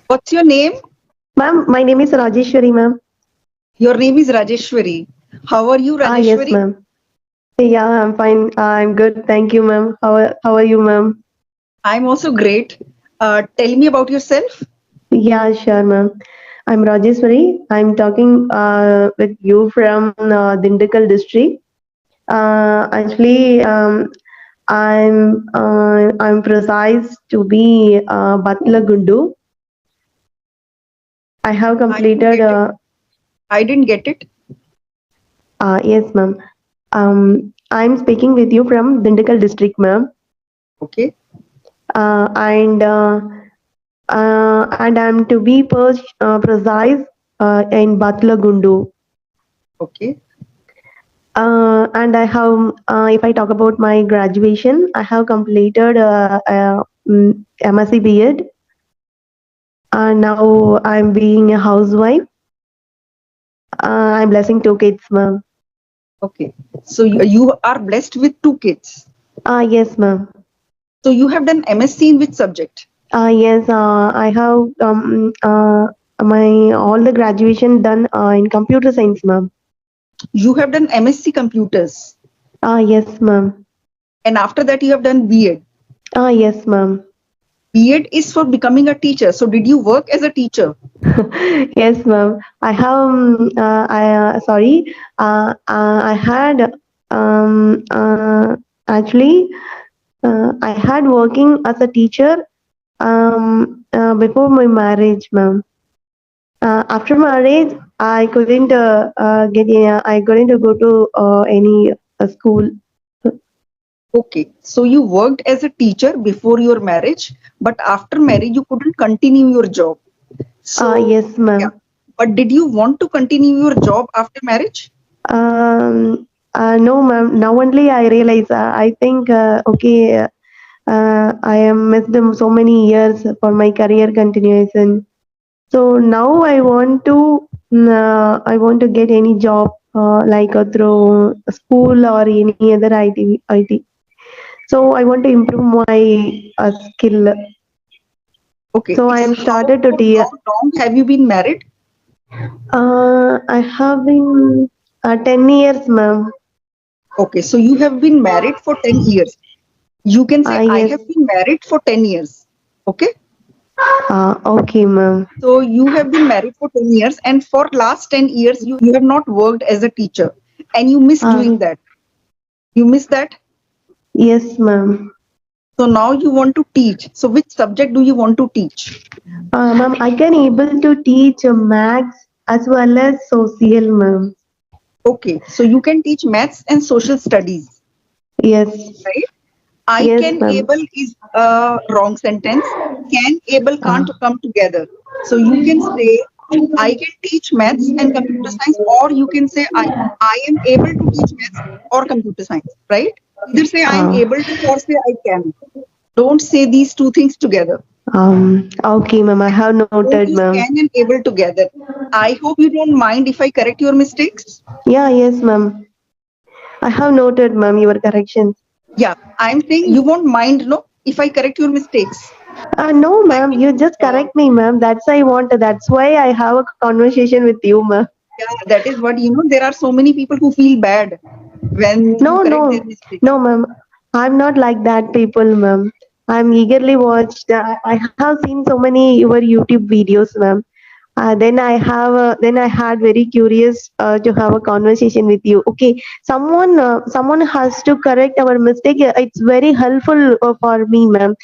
What's your name? Ma'am, my name is Rajeshwari, ma'am. Your name is Rajeshwari. How are you, Yes, Rajeshwari? ma'am. Yeah, I'm fine. I'm good. Thank you, ma'am. How are you, ma'am? I'm also great. Tell me about yourself. Yeah, sure, ma'am. I'm Rajeshwari. I'm talking with you from Dindakal district. Actually, I'm precise to be Batlagundu. I have I didn't completed. get it. I didn't get it. Yes, ma'am. I'm speaking with you from Dindakal district, ma'am. Okay. And I'm to be precise in Batlagundu. Okay. And if I talk about my graduation, I have completed MSc B.Ed. Now I'm being a housewife. I'm blessing two kids, ma'am. Okay. So you are blessed with two kids. Yes, ma'am. So you have done MSc in which subject? Yes, I have my all the graduation done in computer science, ma'am. You have done MSc computers. Yes, ma'am. And after that you have done B.Ed. Yes, ma'am. B.Ed is for becoming a teacher. So did you work as a teacher? Yes, ma'am. I have. Sorry. I had. Um. Actually, I had working as a teacher. Before my marriage, ma'am. After marriage, I couldn't get. I couldn't go to any school. Okay. So you worked as a teacher before your marriage, but after marriage you couldn't continue your job. So, Yes, yeah. ma'am. But did you want to continue your job after marriage? No, ma'am. Now only I realize. I think. Okay. I am missed them so many years for my career continuation. So now I want to get any job like through school or any other IT. So I want to improve my skill. Okay. So I So am started to for T. how long have you been married? I have been 10 years, ma'am. Okay. So you have been married for 10 years. You can say, I Yes. have been married for 10 years. Okay. Okay, ma'am. So you have been married for 10 years, and for last 10 years, you have not worked as a teacher, and you miss Uh, doing that. You miss that. yes, ma'am. So now you want to teach. So which subject do you want to teach? Ma'am, I can able to teach maths as well as social, ma'am. Okay. So you can teach maths and social studies, Yes, right? I yes, can ma'am. able is a wrong sentence. Can able Uh, can't come together. So you can say I can teach maths and computer science, or you can say I am able to teach maths or computer science, right? Either say I am uh, able to or say I can. Don't say these two things together. okay, ma'am. I have Don't noted, use ma'am. can and able together. I hope you don't mind if I correct your mistakes. Yeah, yes, ma'am. I have noted, ma'am, your corrections. Yeah, I'm saying you won't mind, no, if I correct your mistakes. No, I ma'am. mean, You just correct me, ma'am. That's I want. That's why I have a conversation with you, ma'am. yeah, that is what, there are so many people who feel bad when you No, correct their no, mistakes. no, ma'am. I'm not like that, people, ma'am. I'm eagerly watched. I have seen so many your YouTube videos, ma'am. Then I had very curious to have a conversation with you. Okay, someone has to correct our mistake. It's very helpful for me, ma'am.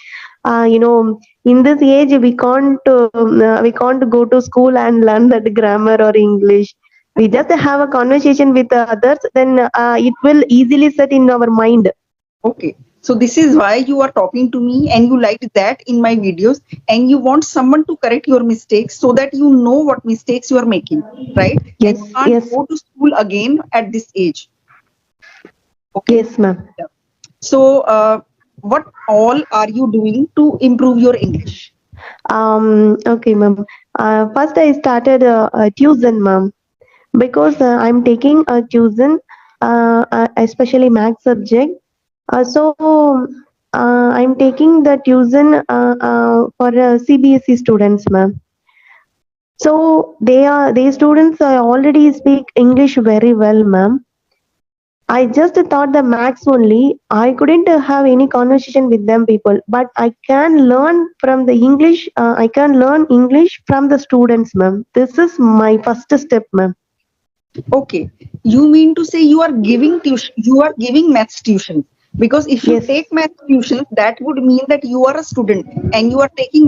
In this age we can't go to school and learn that grammar or English. We just have a conversation with others, then it will easily set in our mind. Okay. So this is why you are talking to me and you liked that in my videos and you want someone to correct your mistakes so that you know what mistakes you are making, right? And Yes, you can't yes, go to school again at this age. Okay. yes, ma'am. Yeah. So, what all are you doing to improve your English? Okay, ma'am. First, I started a tuition, ma'am, because I'm taking a tuition, especially math subject. I'm taking the tuition for CBSE students, ma'am. So these students already speak English very well, ma'am. I just thought the max only. I couldn't have any conversation with them people, but I can learn from the English. I can learn English from the students, ma'am. This is my first step, ma'am. Okay, you mean to say you are giving tuition, you are giving maths tuition. Because if you Yes, take maths tuition, that would mean that you are a student and you are taking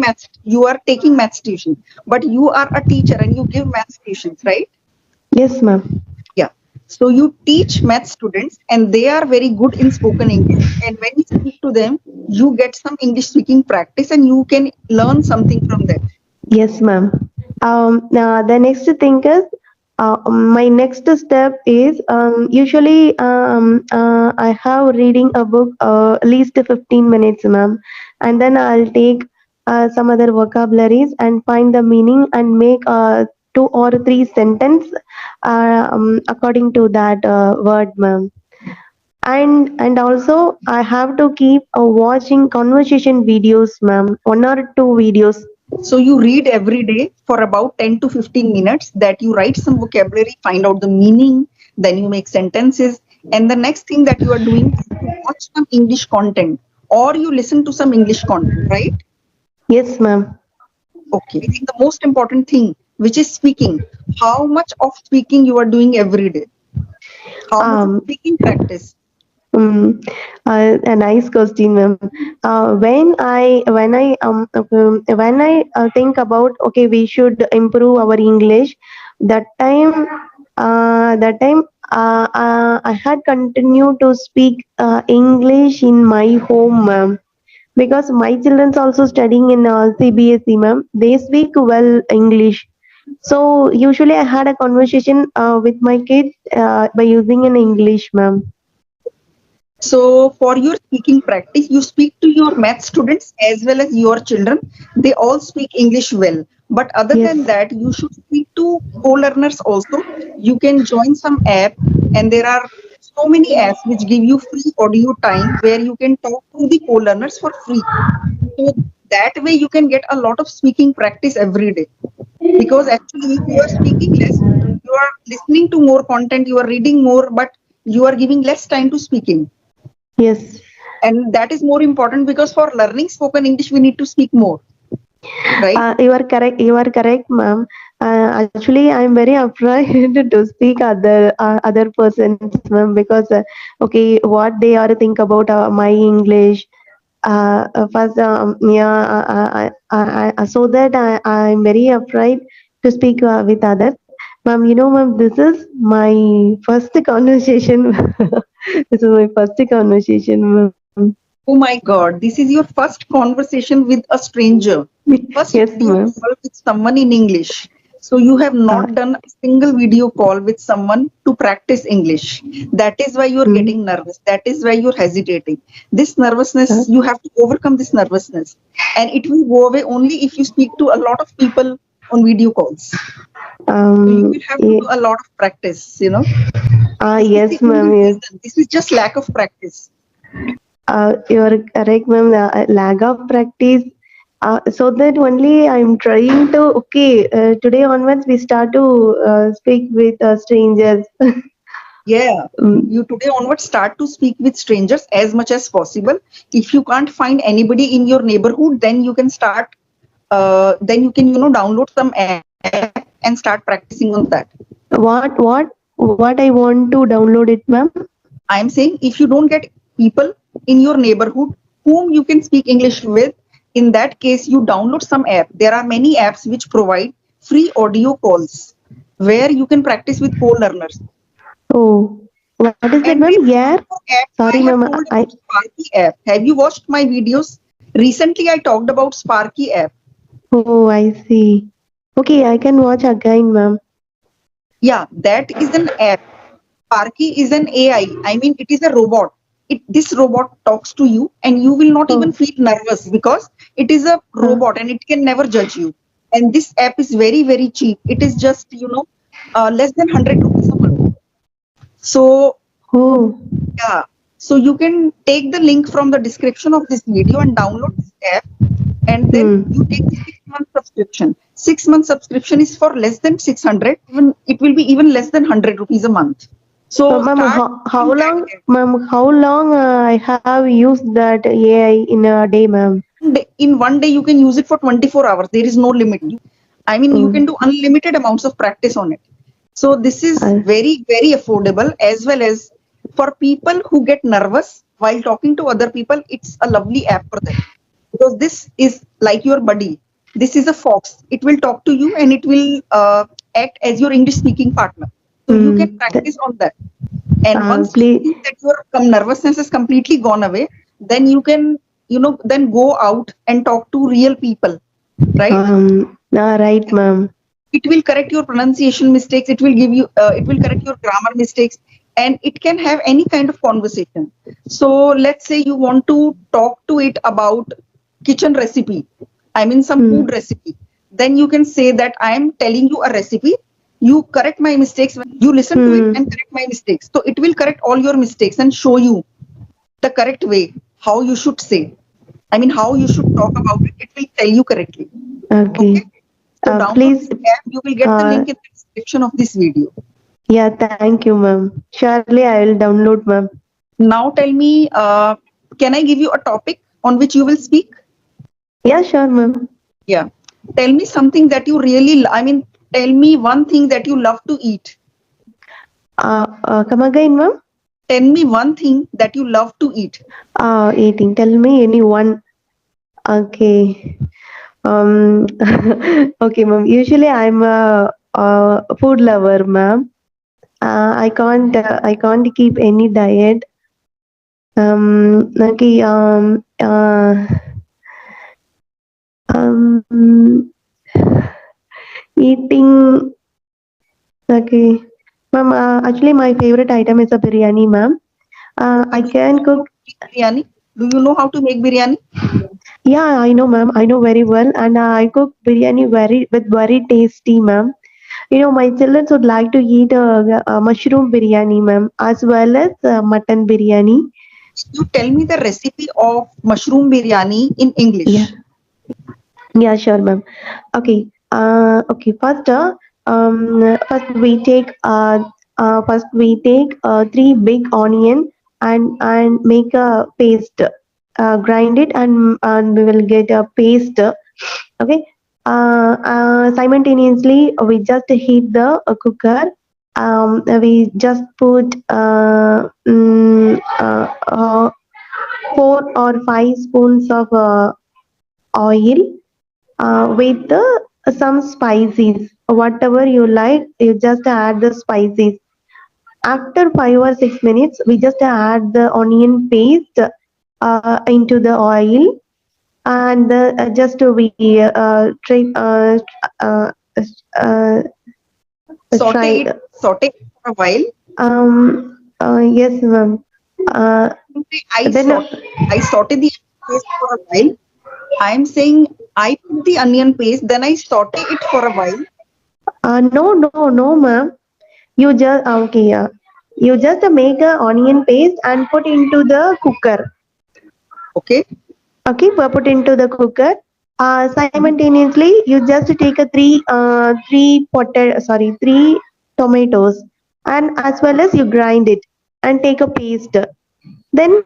maths tuition. But you are a teacher and you give maths tuitions, right? yes, ma'am. Yeah. So you teach math students and they are very good in spoken English. And when you speak to them, you get some English speaking practice and you can learn something from that. Yes, ma'am. The next thing is, my next step is usually I have reading a book at least 15 minutes, ma'am, and then I'll take some other vocabularies and find the meaning and make two or three sentence according to that word, ma'am. And also I have to keep watching conversation videos, ma'am, one or two videos. So you read every day for about 10 to 15 minutes that you write some vocabulary, find out the meaning, then you make sentences. And the next thing that you are doing is to watch some English content or you listen to some English content, right? Yes, ma'am. Okay. The most important thing, which is speaking. How much of speaking you are doing every day? How much of Um, speaking practice? a nice question, ma'am. When I think about, okay, we should improve our English. That time, I had continued to speak English in my home, ma'am, because my children's also studying in CBSE, ma'am. They speak well English. So usually I had a conversation with my kids by using an English, ma'am. So, for your speaking practice, you speak to your math students as well as your children. They all speak English well. But other than Yes. that, you should speak to co-learners also. You can join some app, and there are so many apps which give you free audio time where you can talk to the co-learners for free. So that way, you can get a lot of speaking practice every day. Because actually, if you are speaking less, you are listening to more content, you are reading more, but you are giving less time to speaking, Yes. and that is more important because for learning spoken English we need to speak more, right? You are correct. You are correct, ma'am. Actually, I'm very afraid to speak other persons, ma'am, because okay, what they are think about my English. First, so that I'm very afraid to speak with others, ma'am. You know, ma'am, this is my first conversation. This is my first conversation, ma'am. Oh my god, this is your first conversation with a stranger, first Yes, video ma'am. call with someone in English. So you have Uh, not done a single video call with someone to practice English. That is why you're mm, getting nervous, that is why you're hesitating. This nervousness, uh, you have to overcome this nervousness, and it will go away only if you speak to a lot of people on video calls. So you will have to do a lot of practice, you know. This is the yes, ma'am. only Yes. reason. This is just lack of practice. You are correct, ma'am. The lack of practice. So that only I'm trying to. Okay, today onwards we start to speak with strangers. Yeah. Mm, You today onward start to speak with strangers as much as possible. If you can't find anybody in your neighborhood, then you can start. Then you can download some app and start practicing on that. what I want to download it, ma'am. I am saying if you don't get people in your neighborhood whom you can speak English with, in that case you download some app. There are many apps which provide free audio calls where you can practice with co-learners. Oh, what is that, And ma'am? with Yeah. app, I Sorry, have ma'am. told I about Sparky app. Have you watched my videos? Recently, I talked about Sparky app. Oh, I see. Okay, I can watch again, ma'am. Yeah, that is an app. Sparky is an AI. I mean, it is a robot. This robot talks to you, and you will not even Oh, feel nervous because it is a uh, robot and it can never judge you. And this app is very, very cheap. It is just less than 100 rupees a month. So oh. yeah, so you can take the link from the description of this video and download this app, and then you Hmm. take 6 6 month subscription. 6 month subscription is for less than 600. Even it will be even less than 100 rupees a month. So Ma'am, start how using that long, app. ma'am, how long I have used that AI in a day, ma'am? In one day you can use it for 24 hours. There is no limit. I mean, you can Mm. do unlimited amounts of practice on it. So this is Uh, very affordable, as well as for people who get nervous while talking to other people. It's a lovely app for them, because this is like your buddy. This is a fox. It will talk to you, and it will act as your English speaking partner. So you can practice on that. And once you please, think that your nervousness is completely gone away, then you can, then go out and talk to real people, right? right, ma'am. It will correct your pronunciation mistakes. It will it will correct your grammar mistakes, and it can have any kind of conversation. So let's say you want to talk to it about kitchen recipe, I mean some Mm. food recipe. Then you can say that I am telling you a recipe, you correct my mistakes. You listen to it and Mm. correct my mistakes, so it will correct all your mistakes and show you the correct way, how you should say, I mean how you should talk about it. It will tell you correctly. Okay. Okay. So download Please, this app. You will get the link in the description of this video. yeah, thank you, ma'am. Surely I will download, ma'am. Now tell me, can I give you a topic on which you will speak? Yeah, sure, ma'am. Yeah. Tell me something that you really, I mean, tell me one thing that you love to eat. Come again, ma'am. Tell me one thing that you love to eat. Eating. Tell me anyone. Okay. Um. Okay, ma'am. Usually I'm a food lover, ma'am. I can't keep any diet. Okay. Um. Eating. Okay. Ma'am, actually, my favorite item is a biryani, ma'am. Okay. I Do you can know how cook. to make biryani? Do you know how to make biryani? Yeah, I know, ma'am. I know very well, and I cook biryani very tasty, ma'am. You know, my children would like to eat mushroom biryani, ma'am, as well as mutton biryani. You tell me the recipe of mushroom biryani in Yeah, English. yeah, sure, ma'am. Okay. Okay. First we take three big onion and make a paste. Grind it and we will get a paste. Okay. Simultaneously, we just heat the cooker. We just put 4 or 5 spoons of oil with some spices. Whatever you like, you just add the spices. After 5 or 6 minutes, we just add the onion paste into the oil and just we uh, uh, try. Saute it for a while. Yes, ma'am. Uh, I then saute the paste for a while. I'm saying I put the onion paste, then I saute it for a while. no, ma'am. You just okay, yeah. You just make a onion paste and put into the cooker. Okay. Okay, put into the cooker. Mhm. Simultaneously, you just take a three tomatoes, and as well as you grind it and take a paste. Then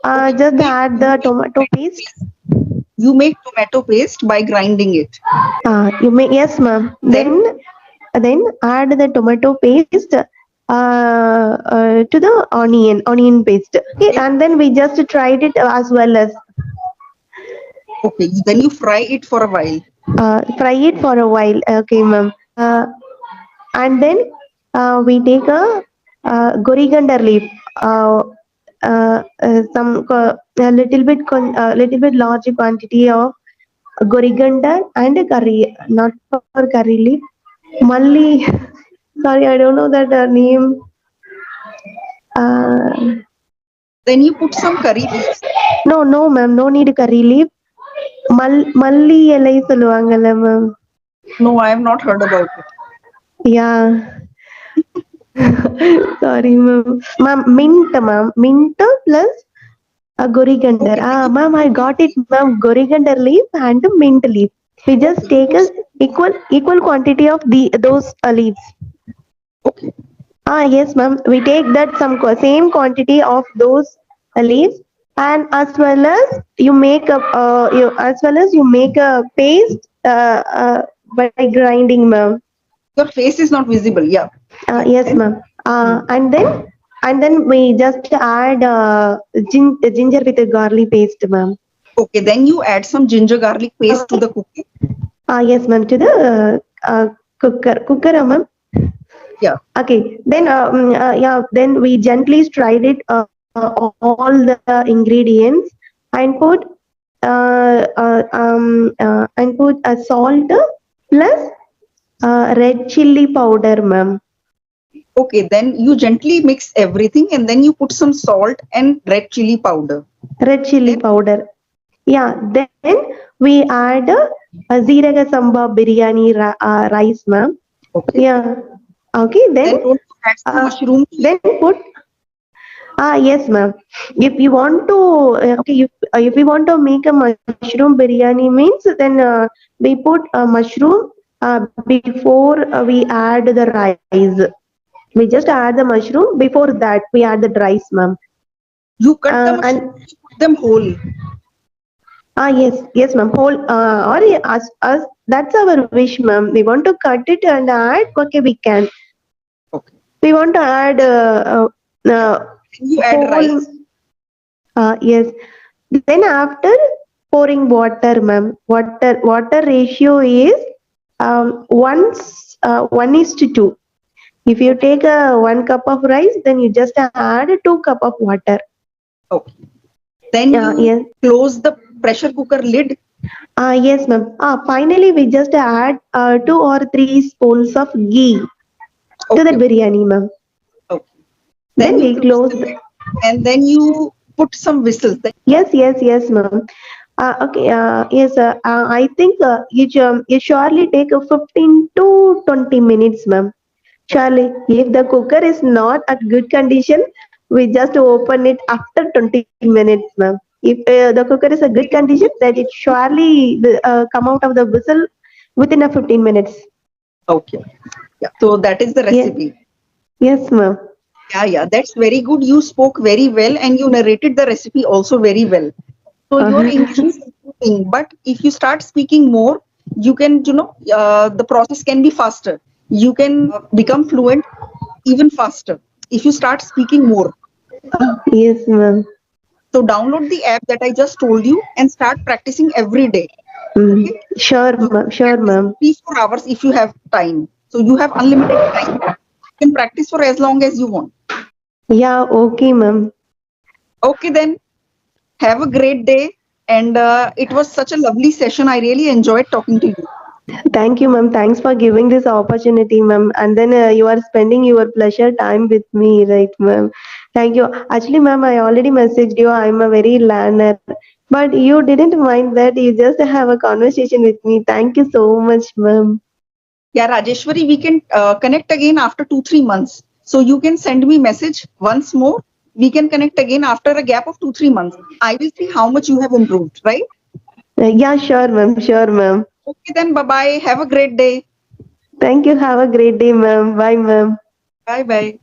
Okay. just add the tomato paste. You make tomato paste by grinding it. You may yes, ma'am. Then Then add the tomato paste to the onion paste. Okay, okay, and then we just tried it as well as okay. Then you fry it for a while. fry it for a while. Okay, ma'am. And then we take a coriander leaf. A little bit large quantity of coriander and curry, not for curry leaf. Malli, sorry, I don't know that name. Uh, Then you put some curry leaves. no, ma'am, no need curry leaf. மல்லி இலை சொல்லுவாங்கல்ல ma'am. No, I have not heard about it. Yeah. Sorry, ma'am. Mint plus a coriander. Okay, then you Ma'am, put I some mint got it, leaves. ma'am. Coriander leaf and mint leaf. We just Okay, you take put a equal quantity of the those leaves. okay. Yes, ma'am. We take that same quantity of those leaves, and as well as you make a paste by grinding, ma'am. Your face is not visible. Yeah. Yeah. Yes, Then ma'am. hmm. And then we just add ginger with a garlic paste, ma'am. Okay, then you add some ginger garlic paste to Okay. the cookie. Yes, ma'am. To the cooker, ma'am. Yeah. Okay, then yeah, then we gently slide it all the ingredients and put a salt plus red chili powder, ma'am. Okay, then you gently mix everything and then you put some salt and red chili powder. Red chili Then powder. Yeah, then we add a ziraga samba biryani rice, ma'am. okay. Yeah. Okay, Then don't you add some mushroom to it? then put yes, ma'am. If you want to, okay, if we want to make a mushroom biryani means then we put a mushroom before we add the rice. We just add the mushroom. Before that, we add the rice, ma'am. You cut the And mushroom, you put them whole. yes, yes, ma'am. Whole or us. That's our wish, ma'am. We want to cut it and add. Okay, we can. Okay. We want to add Then you add whole. rice. Yes. Then after pouring water, ma'am, water ratio is 1:2. If you Okay. take a 1 cup of rice, then you just add 2 cup of water. Okay. Then you Yes. close the pressure cooker lid. Yes, ma'am. Finally, we just add 2 or 3 spoons of ghee to that Okay. biryani, ma'am. Okay. Then Then you we close the close. lid and then you put some whistles. Then Yes, yes, yes, ma'am. Okay, yes, I think you surely take a 15 to 20 minutes, ma'am. okay. Surely, if the cooker is not at good condition, we just open it after 20 minutes, ma'am. If the cooker is a good condition, then it surely come out of the whistle within a 15 minutes. Okay. Yeah. So that is the Yes, recipe. yes, ma'am. Yeah, yeah, that's very good. You spoke very well and you narrated the recipe also very well. So your English is improving. But if you start speaking more, you can, the process can be faster. You can become fluent even faster if you start speaking more. Yes, ma'am. So download the app that I just told you and start practicing every day. Mm. Okay. Sure, So ma'am. Sure, practice ma'am. for 3 4 hours if you have time. So you have unlimited time. You can practice for as long as you want. Yeah, okay, ma'am. Okay, then have a great day. And it was such a lovely session. I really enjoyed talking to you. Thank you, ma'am. Thanks for giving this opportunity, ma'am. And then you are spending your pleasure time with me, right, ma'am? Thank you. Actually, ma'am, I already messaged you. I'm a very learner, but you didn't mind that. You just have a conversation with me. Thank you so much, ma'am. Yeah, Rajeshwari, we can connect again after 2 3 months. So you can send me message once more. We can connect again after a gap of 2 3 months. I will see how much you have improved, right? Yeah, sure, ma'am. Sure, ma'am. Okay, then bye bye. Have a great day. Thank you. Have a great day, ma'am. Bye, ma'am. Bye bye.